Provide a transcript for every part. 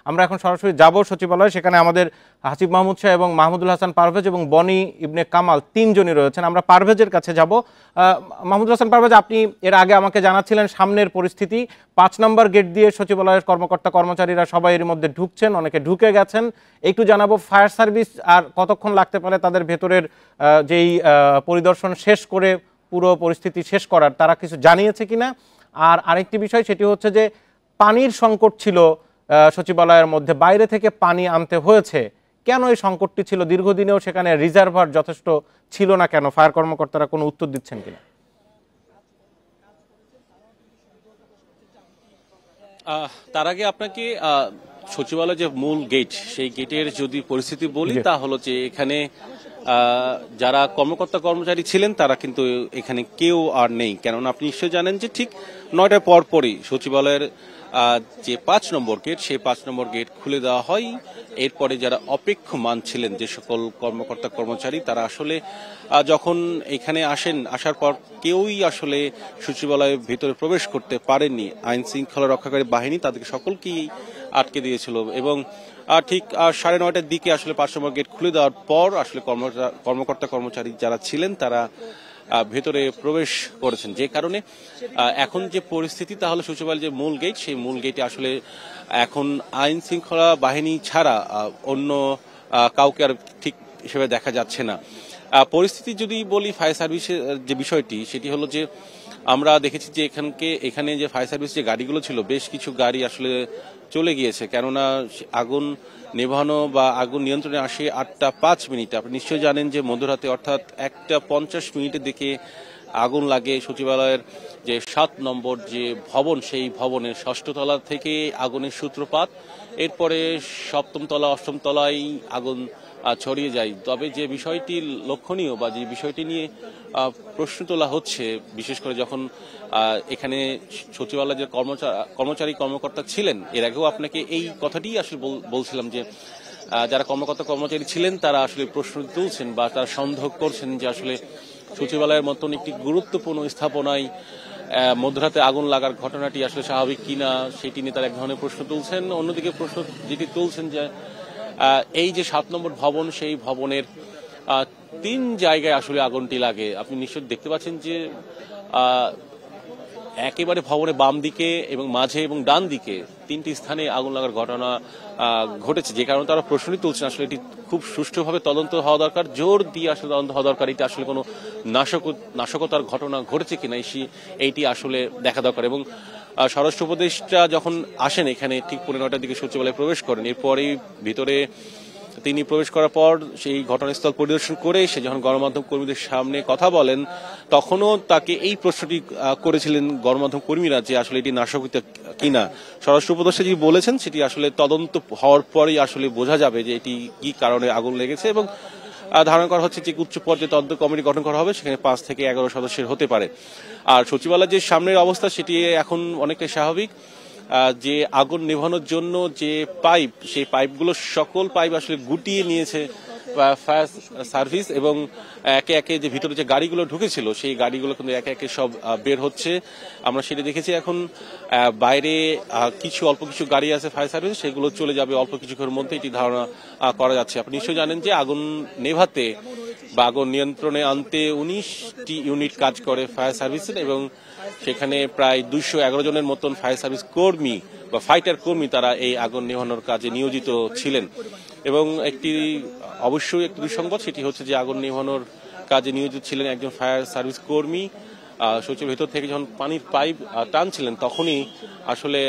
আমরা এখন সরাসরি যাব সচিবালয়ে, সেখানে আমাদের হাসিব মাহমুদ শাহ এবং মাহমুদুল হাসান পারভেজ এবং বনি ইবনে কামাল তিনজনই রয়েছেন। আমরা পারভেজের কাছে যাব। মাহমুদুল হাসান পারভেজ, আপনি এর আগে আমাকে জানাচ্ছিলেন সামনের পরিস্থিতি, 5 নম্বর গেট দিয়ে সচিবালয়ের কর্মকর্তা কর্মচারীরা সবাই এর মধ্যে ঢুকছেন, অনেকে ঢুকে গেছেন। একটু জানাবো ফায়ার সার্ভিস আর কতক্ষণ লাগতে পারে তাদের ভেতরের যেই পরিদর্শন শেষ করে পুরো পরিস্থিতি শেষ করার, তারা কিছু জানিয়েছে কিনা? আর আরেকটি বিষয়, সেটি হচ্ছে যে পানির সংকট ছিল সচিবালয়ের মধ্যে, বাইরে থেকে পানি আনতে হয়েছে, কেন এই সংকটটি ছিল? দীর্ঘদিনেও সেখানে রিজার্ভার যথেষ্ট ছিল না কেন? ফায়ার কর্মকর্তারা কোনো উত্তর দিচ্ছেন কিনা? তার আগে আপনাকে সচিবালয় যে মূল গেট, সেই গেটের যদি পরিস্থিতি বলি, তা হলো যে এখানে যারা কর্মকর্তা কর্মচারী ছিলেন তারা কিন্তু এখানে কেউ আর নেই। কেননা আপনি নিশ্চয়ই জানেন যে ঠিক 9টার পরই সচিবালয়ের যে 5 নম্বর গেট, সেই 5 নম্বর গেট খুলে দেওয়া হয়। এরপরে যারা অপেক্ষমান ছিলেন, যে সকল কর্মকর্তা কর্মচারী, তারা আসলে যখন এখানে আসার পর কেউই আসলে সচিবালয়ের ভিতরে প্রবেশ করতে পারেননি। আইন শৃঙ্খলা রক্ষাকারী বাহিনী তাদেরকে সকলকেই আটকে দিয়েছিল এবং ঠিক 9:30টার দিকে আসলে 5 নম্বর গেট খুলে দেওয়ার পর আসলে কর্মকর্তা কর্মচারী যারা ছিলেন তারা ভেতরে প্রবেশ করেছেন। যে কারণে এখন যে পরিস্থিতি, তাহলে সচিবালয়ের যে মূল গেট, সেই মূল গেটে আসলে এখন আইন শৃঙ্খলা বাহিনী ছাড়া অন্য কাউকে আর ঠিক হিসেবে দেখা যাচ্ছে না। পরিস্থিতি যদি বলি ফায়ার সার্ভিসের যে বিষয়টি, সেটি হলো যে আমরা দেখেছি যে এখানে যে ফায়ার সার্ভিস যে গাড়িগুলো ছিল, বেশ কিছু গাড়ি আসলে চলে গিয়েছে। কেননা আগুন নেভানো বা আগুন নিয়ন্ত্রণে আসে 8টা 5 মিনিটে। আপনি নিশ্চয়ই জানেন যে মধ্যরাতে অর্থাৎ 1টা 50 মিনিটের দিকে আগুন লাগে সচিবালয়ের যে 7 নম্বর যে ভবন, সেই ভবনের 6ষ্ঠ তলা থেকে আগুনের সূত্রপাত। এরপরে 7ম তলা 8ম তলায় আগুন ছড়িয়ে যায়। তবে যে বিষয়টি লক্ষণীয় বা যে বিষয়টি নিয়ে প্রশ্ন তোলা হচ্ছে, বিশেষ করে যখন এখানে সচিবালয়ের যে কর্মচারী কর্মকর্তা ছিলেন, এর আগেও আপনাকে এই কথাটি আসলে বলছিলাম যে যারা কর্মকর্তা কর্মচারী ছিলেন তারা আসলে প্রশ্ন তুলছেন বা তারা সন্দেহ করছেন যে আসলে সচিবালয়ের মতন একটি গুরুত্বপূর্ণ স্থাপনায় মধ্যরাতে আগুন লাগার ঘটনাটি আসলে স্বাভাবিক কিনা, সেটি নিয়ে তারা এক ধরনের প্রশ্ন তুলছেন। অন্যদিকে প্রশ্ন যেটি তুলছেন যে এই যে 7 নম্বর ভবন, সেই ভবনের 3 জায়গায় আসলে আগুনটি লাগে। আপনি নিশ্চয়ই দেখতে পাচ্ছেন যে একেবারে ভবনের বাম দিকে এবং মাঝে এবং ডান দিকে 3টি স্থানে আগুন লাগার ঘটনা ঘটেছে। যে কারণে তারা প্রশ্নই তুলছেন আসলে এটি খুব সুষ্ঠুভাবে তদন্ত হওয়া দরকার, জোর দিয়ে আসলে তদন্ত হওয়া দরকার। এটা আসলে কোনো নাশকতার ঘটনা ঘটেছে কিনা এইটি আসলে দেখা দরকার। এবং স্বরাষ্ট্র উপদেষ্টা যখন আসেন এখানে ঠিক 9:30টার দিকে সচিবালয়ে প্রবেশ করেন, এরপরেই ভিতরে তিনি প্রবেশ করার পর সেই ঘটনাস্থল পরিদর্শন করে সে যখন গণমাধ্যম কর্মীদের সামনে কথা বলেন, তখনও তাকে এই প্রশ্নটি করেছিলেন গণমাধ্যম কর্মীরা যে আসলে এটি নাশকতা কিনা। স্বরাষ্ট্র উপদেষ্টা যে বলেছেন সেটি আসলে তদন্ত হওয়ার পরেই আসলে বোঝা যাবে যে এটি কি কারণে আগুন লেগেছে। এবং ধারণা করা হচ্ছে যে উচ্চ পর্যায়ে তদন্ত কমিটি গঠন করা হবে, সেখানে 5 থেকে 11 সদস্যের হতে পারে। আর সচিবালয়ের যে সামনের অবস্থা সেটি এখন অনেকটাই স্বাভাবিক। যে আগুন নেভানোর জন্য যে পাইপ, সেই পাইপগুলো সকল পাইপ আসলে গুটিয়ে নিয়েছে ফায়ার সার্ভিস এবং একে একে যে ভিতরে যে গাড়িগুলো ঢুকেছিল সেই গাড়িগুলো কিন্তু একে একে সব বের হচ্ছে। আমরা সেটা দেখেছি। এখন বাইরে অল্প কিছু গাড়ি আছে ফায়ার সার্ভিস, সেগুলো চলে যাবে অল্প কিছুক্ষণের মধ্যে, এটি ধারণা করা যাচ্ছে। আপনি নিশ্চয়ই জানেন যে আগুন নেভাতে বা আগুন নিয়ন্ত্রণে আনতে 19টি ইউনিট কাজ করে ফায়ার সার্ভিসের এবং সেখানে প্রায় 211 জনের মতন ফায়ার সার্ভিস কর্মী বা ফাইটার কর্মী তারা এই আগুন নেভানোর কাজে নিয়োজিত ছিলেন। এবং অবশ্যই একটি দুঃসংবাদ, সেটি হচ্ছে যে আগুন নেভানোর কাজে নিয়োজিত ছিলেন একজন ফায়ার সার্ভিস কর্মী। সচিবের ভেতর থেকে যখন পানির পাইপ টানছিলেন তখনই আসলে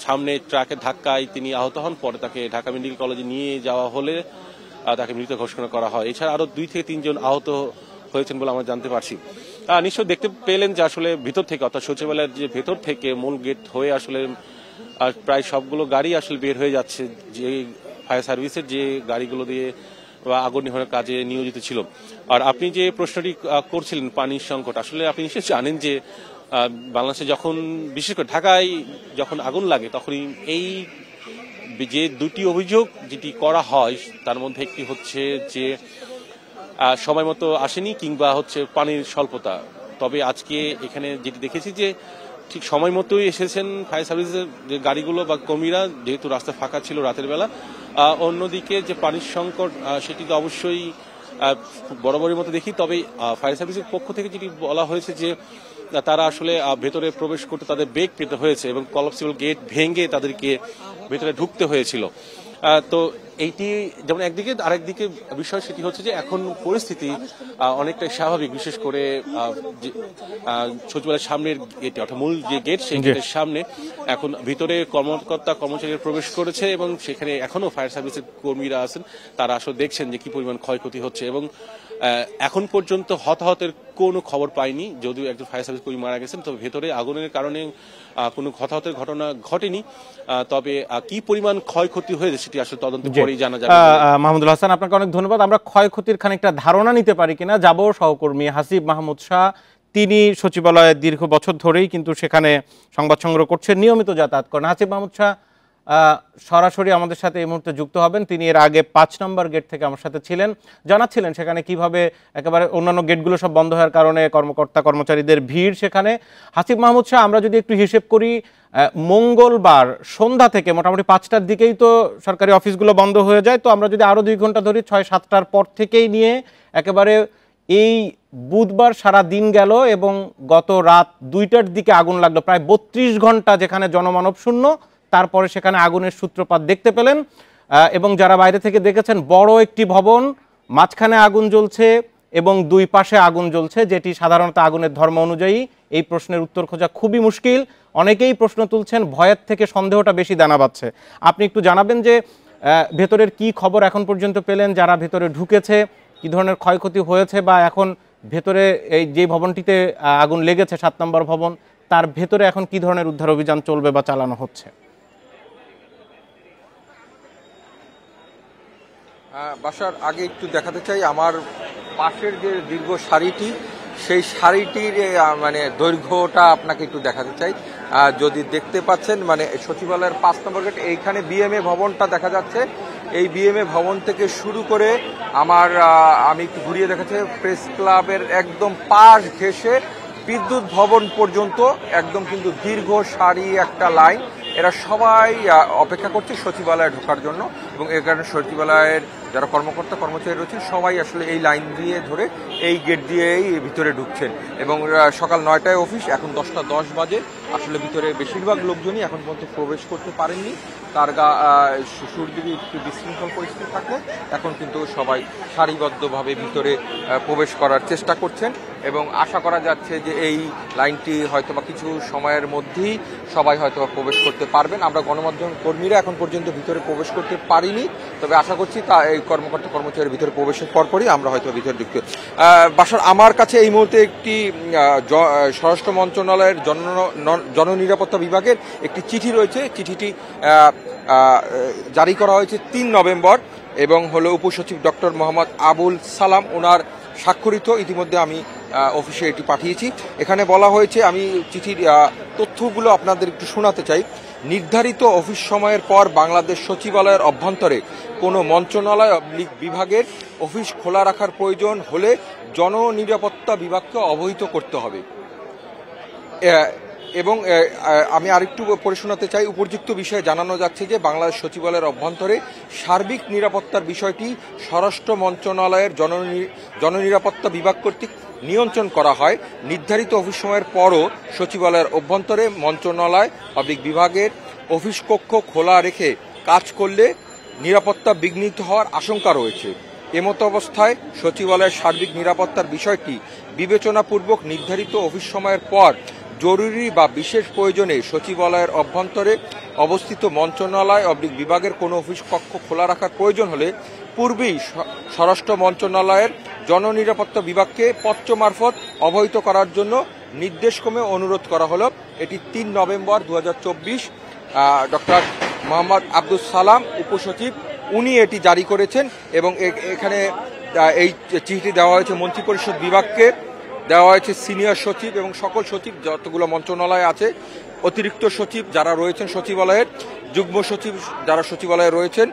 সামনে ট্রাকের ধাক্কায় তিনি আহত হন। পরে তাকে ঢাকা মেডিকেল কলেজে নিয়ে যাওয়া হলে তাকে মৃত ঘোষণা করা হয়। এছাড়া আরো 2 থেকে 3 জন আহত হয়েছেন বলে আমরা জানতে পারছি। নিশ্চয় দেখতে পেলেন যে আসলে ভিতর থেকে, অর্থাৎ সচিবালয়ের যে ভেতর থেকে মূল গেট হয়ে আসলে প্রায় সবগুলো গাড়ি আসলে বের হয়ে যাচ্ছে, যে ফায়ার সার্ভিসের যে গাড়িগুলো দিয়ে আগুন নেভানোর কাজে নিয়োজিত ছিল। আর আপনি যে প্রশ্নটি করছিলেন পানির সংকট, আসলে আপনি নিশ্চয়ই জানেন যে বাংলাদেশে যখন, বিশেষ করে ঢাকায় যখন আগুন লাগে, তখনই এই যে 2টি অভিযোগ যেটি করা হয় তার মধ্যে একটি হচ্ছে যে সময় মতো আসেনি কিংবা হচ্ছে পানির স্বল্পতা। তবে আজকে এখানে যেটি দেখেছি যে ঠিক সময় মতোই এসেছেন ফায়ার সার্ভিসের যে গাড়িগুলো বা কর্মীরা, যেহেতু রাস্তা ফাঁকা ছিল রাতের বেলা। অন্যদিকে যে পানির সংকট সেটি তো অবশ্যই বরাবরের মতো দেখি, তবে ফায়ার সার্ভিসের পক্ষ থেকে যেটি বলা হয়েছে যে তারা আসলে ভেতরে প্রবেশ করতে তাদের বেগ পেতে হয়েছে এবং কলাপসিবল গেট ভেঙে তাদেরকে ভেতরে ঢুকতে হয়েছিল। তো এইটি যেমন একদিকে, আরেকদিকে বিষয় সেটি হচ্ছে যে এখন পরিস্থিতি অনেকটাই স্বাভাবিক, বিশেষ করে সচিবালয়ের সামনের গেটে, অর্থাৎ মূল যে গেট সেই গেটের সামনে এখন ভিতরে কর্মকর্তা কর্মচারীরা প্রবেশ করেছে এবং সেখানে এখনো ফায়ার সার্ভিসের কর্মীরা আছেন, তারা আসলে দেখছেন যে কি পরিমাণ ক্ষয়ক্ষতি হচ্ছে। এবং এখন পর্যন্ত হতাহতের কোনো খবর পাইনি, যদিও একজন ফায়ার সার্ভিস কর্মী মারা গেছেন, তবে ভেতরে আগুনের কারণে কোনো হতাহতের ঘটনা ঘটেনি। তবে কি পরিমাণ ক্ষয়ক্ষতি হয়েছে সেটি আসলে তদন্ত করেই জানা যাবে। মাহমুদুল হাসান, আপনাকে অনেক ধন্যবাদ। আমরা ক্ষয়ক্ষতির খানিকটা ধারণা নিতে পারি কিনা যাব। সহকর্মী হাসিব মাহমুদ শাহ, তিনি সচিবালয়ে দীর্ঘ বছর ধরেই কিন্তু সেখানে সংবাদ সংগ্রহ করছেন, নিয়মিত যাতায়াত করেন। হাসিব মাহমুদ শাহ সরাসরি আমাদের সাথে এই মুহূর্তে যুক্ত হবেন। তিনি এর আগে 5 নম্বর গেট থেকে আমার সাথে ছিলেন, জানাচ্ছিলেন সেখানে কিভাবে একেবারে অন্যান্য গেটগুলো সব বন্ধ হওয়ার কারণে কর্মকর্তা কর্মচারীদের ভিড় সেখানে। হাসিব মাহমুদ শাহ, আমরা যদি একটু হিসেব করি, মঙ্গলবার সন্ধ্যা থেকে মোটামুটি 5টার দিকেই তো সরকারি অফিসগুলো বন্ধ হয়ে যায়, তো আমরা যদি আরও 2 ঘন্টা ধরি 6-7টার পর থেকেই নিয়ে একেবারে এই বুধবার সারা দিন গেল এবং গত রাত 2টার দিকে আগুন লাগলো, প্রায় 32 ঘন্টা যেখানে জনমানব শূন্য, তারপরে সেখানে আগুনের সূত্রপাত দেখতে পেলেন। এবং যারা বাইরে থেকে দেখেছেন, বড় একটি ভবন, মাঝখানে আগুন জ্বলছে এবং 2 পাশে আগুন জ্বলছে, যেটি সাধারণত আগুনের ধর্ম অনুযায়ী এই প্রশ্নের উত্তর খোঁজা খুবই মুশকিল। অনেকেই প্রশ্ন তুলছেন, ভয়ের থেকে সন্দেহটা বেশি দানা বাঁধছে। আপনি একটু জানাবেন যে ভেতরের কি খবর এখন পর্যন্ত পেলেন, যারা ভেতরে ঢুকেছে কি ধরনের ক্ষয়ক্ষতি হয়েছে, বা এখন ভেতরে এই যে ভবনটিতে আগুন লেগেছে 7 নম্বর ভবন, তার ভেতরে এখন কি ধরনের উদ্ধার অভিযান চলবে বা চালানো হচ্ছে? বাসার আগে একটু দেখাতে চাই আমার পাশের যে দীর্ঘ সারিটি, সেই সারিটির মানে দৈর্ঘ্যটা আপনাকে একটু দেখাতে চাই। যদি দেখতে পাচ্ছেন, মানে সচিবালয়ের 5 নম্বর গেট, এইখানে বিএমএ ভবনটা দেখা যাচ্ছে। এই বিএমএ ভবন থেকে শুরু করে আমি একটু ঘুরিয়ে দেখাচ্ছি, প্রেস ক্লাবের একদম পাশ ঘেঁষে বিদ্যুৎ ভবন পর্যন্ত একদম কিন্তু দীর্ঘ সারি একটা লাইন। এরা সবাই অপেক্ষা করছে সচিবালয়ে ঢোকার জন্য, এবং এর কারণে সচিবালয়ের যারা কর্মকর্তা কর্মচারী রয়েছেন সবাই আসলে এই লাইন দিয়ে ধরে এই গেট দিয়েই ভিতরে ঢুকছেন। এবং সকাল 9টায় অফিস, এখন 10টা 10 বাজে। আসলে ভিতরে বেশিরভাগ লোকজনই এখন পর্যন্ত প্রবেশ করতে পারেননি। তার শুরুর দিকে একটু বিশৃঙ্খল পরিস্থিতি থাকলে এখন কিন্তু সবাই সারিবদ্ধভাবে ভিতরে প্রবেশ করার চেষ্টা করছেন, এবং আশা করা যাচ্ছে যে এই লাইনটি হয়তোবা কিছু সময়ের মধ্যেই সবাই হয়তোবা প্রবেশ করতে পারবেন। আমরা গণমাধ্যম কর্মীরা এখন পর্যন্ত ভিতরে প্রবেশ করতে পারিনি, তবে আশা করছি তা এই কর্মকর্তা কর্মচারীর ভিতরে প্রবেশের পরপরই আমরা হয়তো ভিতরে ঢুকতে। বাসার আমার কাছে এই মুহূর্তে একটি স্বরাষ্ট্র মন্ত্রণালয়ের জননিরাপত্তা বিভাগের একটি চিঠি রয়েছে। চিঠিটি জারি করা হয়েছে 3 নভেম্বর এবং হলো উপসচিব ডক্টর মোহাম্মদ আবুল সালাম, ওনার স্বাক্ষরিত। ইতিমধ্যে আমি অফিসে এটি পাঠিয়েছি। এখানে বলা হয়েছে, আমি চিঠির তথ্যগুলো আপনাদের একটু শোনাতে চাই। নির্ধারিত অফিস সময়ের পর বাংলাদেশ সচিবালয়ের অভ্যন্তরে কোনো মন্ত্রণালয় বিভাগের অফিস খোলা রাখার প্রয়োজন হলে জননিরাপত্তা বিভাগকে অবহিত করতে হবে। এবং আমি আরেকটু পড়ে শোনাতে চাই, উপযুক্ত বিষয়ে জানানো যাচ্ছে যে বাংলাদেশ সচিবালয়ের অভ্যন্তরে সার্বিক নিরাপত্তার বিষয়টি স্বরাষ্ট্র মন্ত্রণালয়ের জননিরাপত্তা বিভাগ কর্তৃক নিয়ন্ত্রণ করা হয়। নির্ধারিত অফিস সময়ের পরও সচিবালয়ের অভ্যন্তরে মন্ত্রণালয় বিভাগের অফিস কক্ষ খোলা রেখে কাজ করলে নিরাপত্তা বিঘ্নিত হওয়ার আশঙ্কা রয়েছে। এমতো অবস্থায় সচিবালয়ের সার্বিক নিরাপত্তার বিষয়টি বিবেচনাপূর্বক নির্ধারিত অফিস সময়ের পর জরুরি বা বিশেষ প্রয়োজনে সচিবালয়ের অভ্যন্তরে অবস্থিত মন্ত্রণালয় বিভাগের কোনো অফিস কক্ষ খোলা রাখার প্রয়োজন হলে পূর্বেই স্বরাষ্ট্র মন্ত্রণালয়ের জননিরাপত্তা বিভাগকে পত্র মারফত অবহিত করার জন্য নির্দেশক্রমে অনুরোধ করা হলো। এটি 3 নভেম্বর 2024 ডক্টর মোহাম্মদ আব্দুল সালাম উপসচিব, উনি এটি জারি করেছেন। এবং এখানে এই চিঠি দেওয়া হয়েছে মন্ত্রিপরিষদ বিভাগকে, দেওয়া হয়েছে সিনিয়র সচিব এবং সকল সচিব যতগুলো মন্ত্রণালয় আছে, অতিরিক্ত সচিব যারা রয়েছেন সচিবালয়ের, যুগ্ম সচিব যারা সচিবালয়ে রয়েছেন,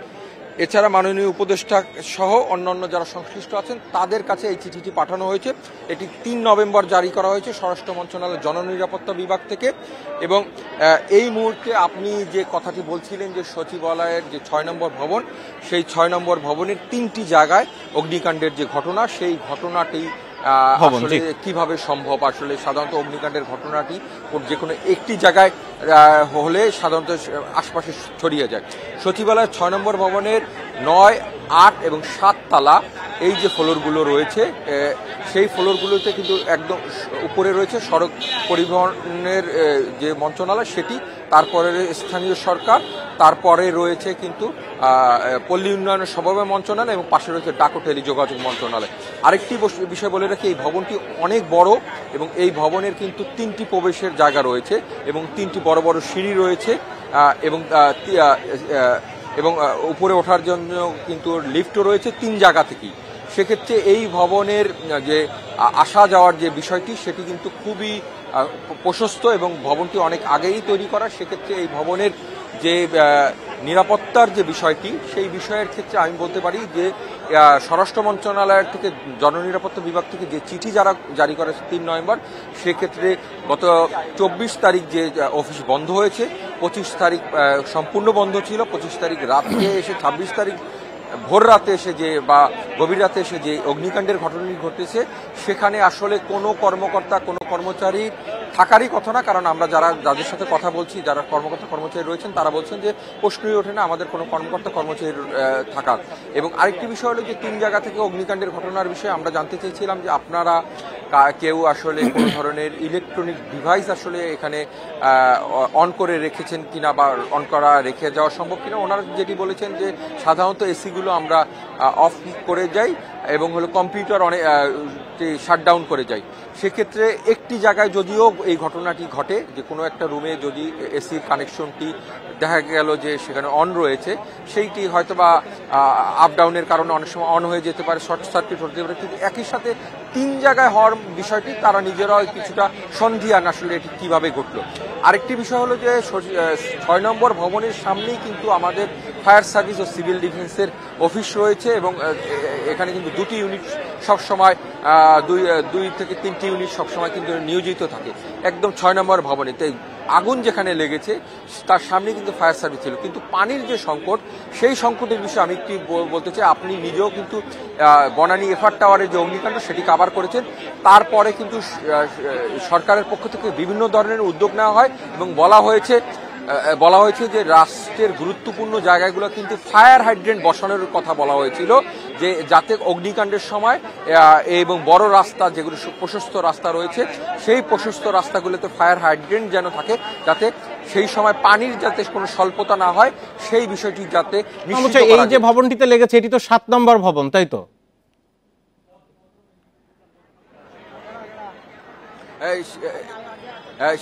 এছাড়া মাননীয় উপদেষ্টা সহ অন্যান্য যারা সংশ্লিষ্ট আছেন তাদের কাছে এই চিঠিটি পাঠানো হয়েছে। এটি ৩ নভেম্বর জারি করা হয়েছে স্বরাষ্ট্র মন্ত্রণালয়ের জননিরাপত্তা বিভাগ থেকে। এবং এই মুহূর্তে আপনি যে কথাটি বলছিলেন যে সচিবালয়ের যে ৬ নম্বর ভবন, সেই ৬ নম্বর ভবনের ৩টি জায়গায় অগ্নিকাণ্ডের যে ঘটনা, সেই ঘটনাটি আসলে কিভাবে সম্ভব? আসলে সাধারণত অগ্নিকাণ্ডের ঘটনাটি যে কোনো একটি জায়গায় হলে সাধারণত আশপাশে ছড়িয়ে যায়। সচিবালয়ের ৬ নম্বর ভবনের ৯, ৮ এবং ৭ তলা এই যে ফ্লোরগুলো রয়েছে, সেই ফ্লোরগুলোতে কিন্তু একদম উপরে রয়েছে সড়ক পরিবহনের যে মন্ত্রণালয় সেটি, তারপরে স্থানীয় সরকার, তারপরে রয়েছে কিন্তু পল্লী উন্নয়ন সমবায় মন্ত্রণালয় এবং পাশে রয়েছে ডাক ও টেলিযোগাযোগ মন্ত্রণালয়। আরেকটি বিষয় বলে রাখি, এই ভবনটি অনেক বড় এবং এই ভবনের কিন্তু 3টি প্রবেশের জায়গা রয়েছে এবং 3টি বড় বড় সিঁড়ি রয়েছে এবং উপরে ওঠার জন্য কিন্তু লিফটও রয়েছে 3 জায়গা থেকেই। সেক্ষেত্রে এই ভবনের যে আসা যাওয়ার যে বিষয়টি সেটি কিন্তু খুবই প্রশস্ত এবং ভবনটি অনেক আগেই তৈরি করা। সেক্ষেত্রে এই ভবনের যে নিরাপত্তার যে বিষয়টি, সেই বিষয়ের ক্ষেত্রে আমি বলতে পারি যে স্বরাষ্ট্র মন্ত্রণালয়ের থেকে জননিরাপত্তা বিভাগ থেকে যে চিঠি যারা জারি করেছে ৩ নভেম্বর, সেক্ষেত্রে গত ২৪ তারিখ যে অফিস বন্ধ হয়েছে, ২৫ তারিখ সম্পূর্ণ বন্ধ ছিল, ২৫ তারিখ রাতে এসে ২৬ তারিখ ভোর রাতে এসে যে বা গভীর রাতে এসে যে অগ্নিকাণ্ডের ঘটনাটি ঘটেছে, সেখানে আসলে কোনো কর্মকর্তা কোনো কর্মচারী থাকারই কথা না। কারণ আমরা যাদের সাথে কথা বলছি, যারা কর্মকর্তা কর্মচারী রয়েছেন, তারা বলছেন যে প্রশ্নই ওঠে না আমাদের কোনো কর্মকর্তা কর্মচারী থাকার। এবং আরেকটি বিষয় হলো যে 3 জায়গা থেকে অগ্নিকাণ্ডের ঘটনার বিষয়ে আমরা জানতে চেয়েছিলাম যে আপনারা কেউ আসলে কোনো ধরনের ইলেকট্রনিক ডিভাইস আসলে এখানে অন করে রেখেছেন কিনা বা অন করা রেখে যাওয়া সম্ভব কিনা। ওনারা যেটি বলেছেন যে সাধারণত এসিগুলো আমরা অফ করে যাই এবং হলো কম্পিউটার অনেক শাটডাউন করে যাই। সেক্ষেত্রে একটি জায়গায় যদিও এই ঘটনাটি ঘটে যে কোনো একটা রুমে যদি এসির কানেকশনটি দেখা গেল যে সেখানে অন রয়েছে, সেইটি হয়তো বা আপ ডাউনের কারণে অনেক সময় অন হয়ে যেতে পারে, শর্ট সার্কিট হতে পারে। কিন্তু একই সাথে 3 জায়গায় হওয়ার বিষয়টি তারা নিজেরাও কিছুটা সন্দিহান আসলে এটি কিভাবে ঘটলো। আরেকটি বিষয় হলো যে 6 নম্বর ভবনের সামনেই কিন্তু আমাদের ফায়ার সার্ভিস ও সিভিল ডিফেন্সের অফিস রয়েছে এবং এখানে কিন্তু 2টি ইউনিট সবসময় 2 থেকে 3টি ইউনিট সবসময় কিন্তু নিয়োজিত থাকে একদম 6 নম্বর ভবনে। তাই আগুন যেখানে লেগেছে তার সামনে কিন্তু ফায়ার সার্ভিস ছিল। কিন্তু পানির যে সংকট, সেই সংকটের বিষয়ে আমি একটু বলতে চাই, আপনি নিজেও কিন্তু বনানী এফআর টাওয়ারের যে অগ্নিকাণ্ড সেটি কাভার করেছেন। তারপরে কিন্তু সরকারের পক্ষ থেকে বিভিন্ন ধরনের উদ্যোগ নেওয়া হয় এবং বলা হয়েছে যে রাষ্ট্রের গুরুত্বপূর্ণ জায়গাগুলো কিন্তু ফায়ার হাইড্রেন্ট বসানোর কথা বলা হয়েছিল, যে যাতে অগ্নিকাণ্ডের সময় এবং বড় রাস্তা যেগুলো প্রশস্ত রাস্তা রয়েছে, সেই প্রশস্ত রাস্তাগুলোতে ফায়ার হাইড্রেন্ট যেন থাকে, যাতে সেই সময় পানির যাতে কোনো স্বল্পতা না হয়, সেই বিষয়টি যাতে নিশ্চিত করা যায়। এই যে ভবনটিতে লেগেছে এটি তো 7 নম্বর ভবন, তাই তো?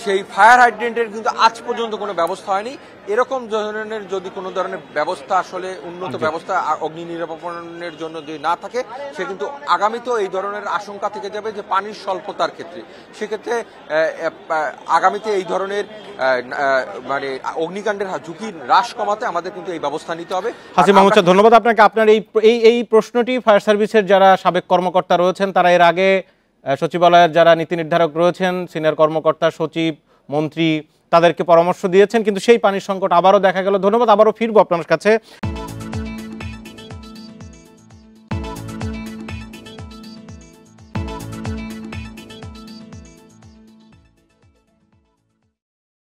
সেই ফায়ার হাইড্রেন্টের কিন্তু আজ পর্যন্ত কোনো ব্যবস্থা হয়নি। এরকম ধরনের যদি কোনো ধরনের ব্যবস্থা আসলে উন্নত ব্যবস্থা অগ্নি নিরাপনের জন্য যদি না থাকে, সে কিন্তু আগামীতেও এই ধরনের আশঙ্কা থেকে যাবে যে পানির স্বল্পতার ক্ষেত্রে। সেক্ষেত্রে আগামীতে এই ধরনের মানে অগ্নিকাণ্ডের ঝুঁকি হ্রাস কমাতে আমাদের কিন্তু এই ব্যবস্থা নিতে হবে। হাসিম মাহমুদ স্যার, ধন্যবাদ আপনাকে। আপনার এই প্রশ্নটি ফায়ার সার্ভিসের যারা সাবেক কর্মকর্তা রয়েছেন, তারা এর আগে সচিবালয়ের যারা নীতি নির্ধারক রয়েছেন, সিনিয়র কর্মকর্তা, সচিব, মন্ত্রী, তাদেরকে পরামর্শ দিয়েছেন, কিন্তু সেই পানির সংকট আবারও দেখা গেল। ধন্যবাদ, আবারও ফিরবো আপনার কাছে।